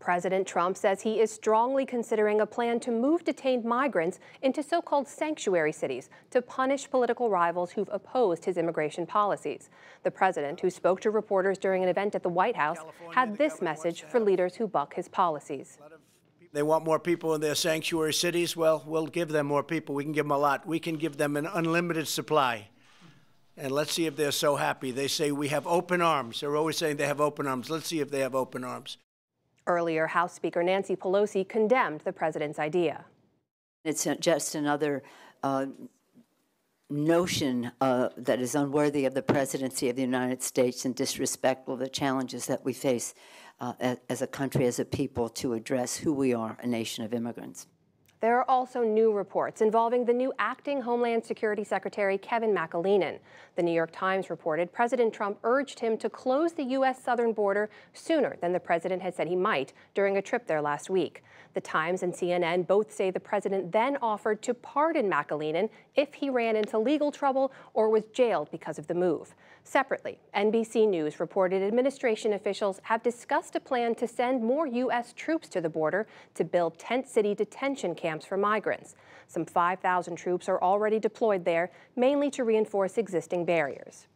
President Trump says he is strongly considering a plan to move detained migrants into so-called sanctuary cities to punish political rivals who've opposed his immigration policies. The president, who spoke to reporters during an event at the White House, had this message for leaders who buck his policies. They want more people in their sanctuary cities. Well, we'll give them more people. We can give them a lot. We can give them an unlimited supply. And let's see if they're so happy. They say we have open arms. They're always saying they have open arms. Let's see if they have open arms. Earlier, House Speaker Nancy Pelosi condemned the president's idea. It's just another notion that is unworthy of the presidency of the United States and disrespectful of the challenges that we face as a country, as a people, to address who we are, a nation of immigrants. There are also new reports involving the new acting Homeland Security Secretary, Kevin McAleenan. The New York Times reported President Trump urged him to close the U.S. southern border sooner than the president had said he might during a trip there last week. The Times and CNN both say the president then offered to pardon McAleenan if he ran into legal trouble or was jailed because of the move. Separately, NBC News reported administration officials have discussed a plan to send more U.S. troops to the border to build tent city detention camps for migrants. Some 5,000 troops are already deployed there, mainly to reinforce existing barriers.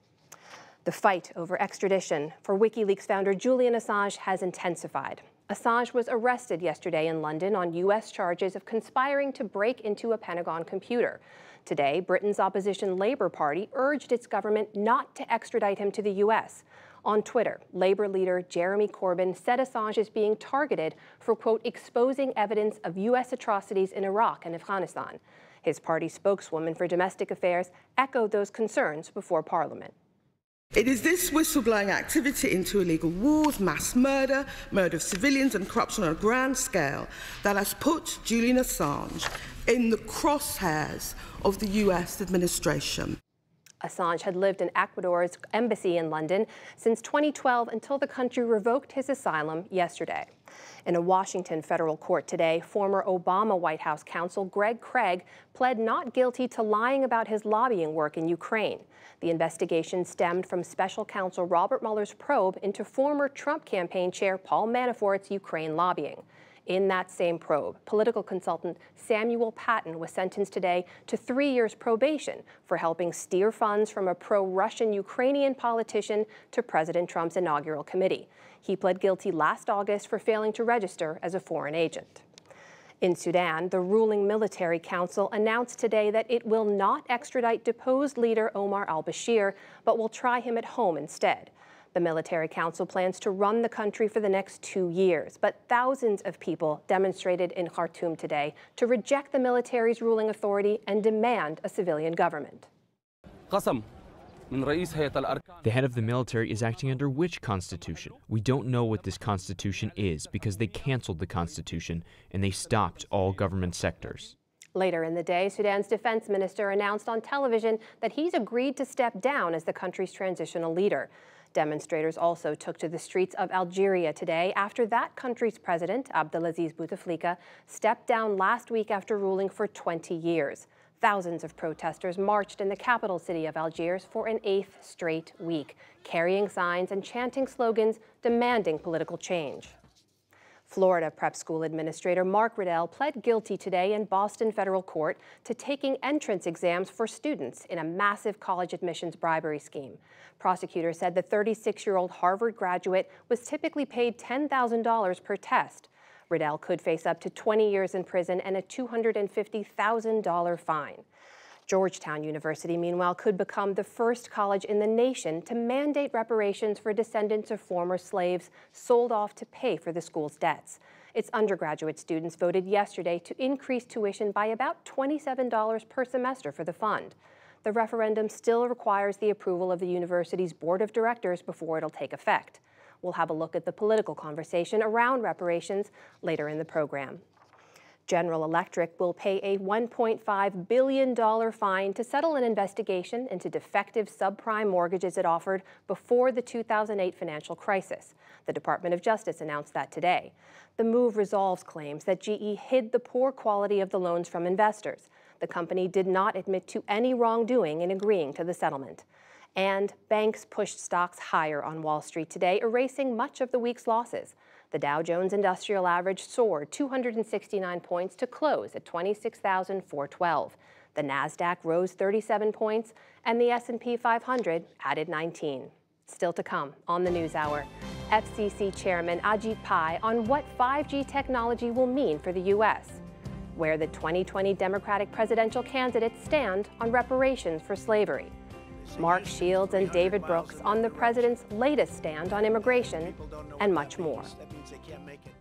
The fight over extradition for WikiLeaks founder Julian Assange has intensified. Assange was arrested yesterday in London on U.S. charges of conspiring to break into a Pentagon computer. Today, Britain's opposition Labour Party urged its government not to extradite him to the U.S. On Twitter, Labour leader Jeremy Corbyn said Assange is being targeted for, quote, exposing evidence of U.S. atrocities in Iraq and Afghanistan. His party spokeswoman for domestic affairs echoed those concerns before Parliament. It is this whistleblowing activity into illegal wars, mass murder, murder of civilians and corruption on a grand scale that has put Julian Assange in the crosshairs of the US administration. Assange had lived in Ecuador's embassy in London since 2012 until the country revoked his asylum yesterday. In a Washington federal court today, former Obama White House counsel Greg Craig pled not guilty to lying about his lobbying work in Ukraine. The investigation stemmed from special counsel Robert Mueller's probe into former Trump campaign chair Paul Manafort's Ukraine lobbying. In that same probe, political consultant Samuel Patton was sentenced today to 3 years probation for helping steer funds from a pro-Russian Ukrainian politician to President Trump's inaugural committee. He pled guilty last August for failing to register as a foreign agent. In Sudan, the ruling military council announced today that it will not extradite deposed leader Omar al-Bashir, but will try him at home instead. The military council plans to run the country for the next 2 years, but thousands of people demonstrated in Khartoum today to reject the military's ruling authority and demand a civilian government. The head of the military is acting under which constitution? We don't know what this constitution is because they canceled the constitution and they stopped all government sectors. Later in the day, Sudan's defense minister announced on television that he's agreed to step down as the country's transitional leader. Demonstrators also took to the streets of Algeria today after that country's president, Abdelaziz Bouteflika, stepped down last week after ruling for 20 years. Thousands of protesters marched in the capital city of Algiers for an 8th straight week, carrying signs and chanting slogans demanding political change. Florida prep school administrator Mark Riddell pled guilty today in Boston federal court to taking entrance exams for students in a massive college admissions bribery scheme. Prosecutors said the 36-year-old Harvard graduate was typically paid $10,000 per test. Riddell could face up to 20 years in prison and a $250,000 fine. Georgetown University, meanwhile, could become the first college in the nation to mandate reparations for descendants of former slaves sold off to pay for the school's debts. Its undergraduate students voted yesterday to increase tuition by about $27 per semester for the fund. The referendum still requires the approval of the university's board of directors before it'll take effect. We'll have a look at the political conversation around reparations later in the program. General Electric will pay a $1.5 billion fine to settle an investigation into defective subprime mortgages it offered before the 2008 financial crisis. The Department of Justice announced that today. The move resolves claims that GE hid the poor quality of the loans from investors. The company did not admit to any wrongdoing in agreeing to the settlement. And banks pushed stocks higher on Wall Street today, erasing much of the week's losses. The Dow Jones Industrial Average soared 269 points to close at 26,412. The Nasdaq rose 37 points, and the S&P 500 added 19. Still to come on the NewsHour, FCC Chairman Ajit Pai on what 5G technology will mean for the U.S., where the 2020 Democratic presidential candidates stand on reparations for slavery, Mark Shields and David Brooks on the president's latest stand on immigration, and much more. That means they can't make it.